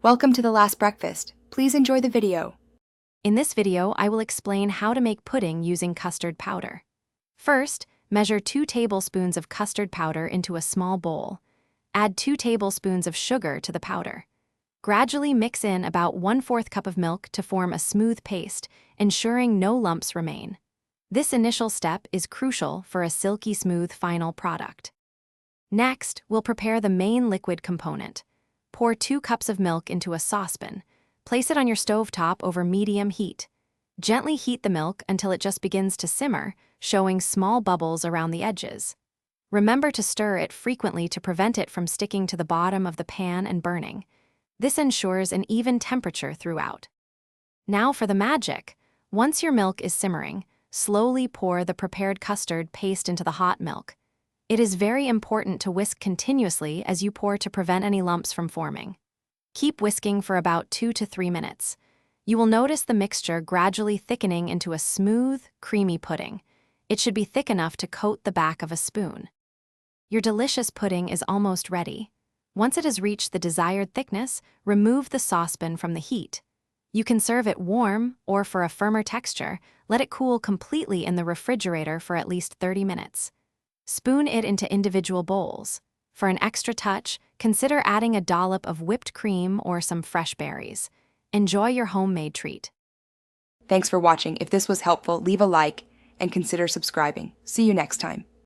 Welcome to the last breakfast. Please enjoy the video. In this video, I will explain how to make pudding using custard powder. First, measure 2 tablespoons of custard powder into a small bowl. Add 2 tablespoons of sugar to the powder. Gradually mix in about 1/4 cup of milk to form a smooth paste, ensuring no lumps remain. This initial step is crucial for a silky smooth final product. Next, we'll prepare the main liquid component. Pour 2 cups of milk into a saucepan. Place it on your stovetop over medium heat. Gently heat the milk until it just begins to simmer, showing small bubbles around the edges. Remember to stir it frequently to prevent it from sticking to the bottom of the pan and burning. This ensures an even temperature throughout. Now for the magic. Once your milk is simmering, slowly pour the prepared custard paste into the hot milk. It is very important to whisk continuously as you pour to prevent any lumps from forming. Keep whisking for about 2 to 3 minutes. You will notice the mixture gradually thickening into a smooth, creamy pudding. It should be thick enough to coat the back of a spoon. Your delicious pudding is almost ready. Once it has reached the desired thickness, remove the saucepan from the heat. You can serve it warm, or for a firmer texture, let it cool completely in the refrigerator for at least 30 minutes. Spoon it into individual bowls. For an extra touch, consider adding a dollop of whipped cream or some fresh berries. Enjoy your homemade treat. Thanks for watching. If this was helpful, leave a like and consider subscribing. See you next time.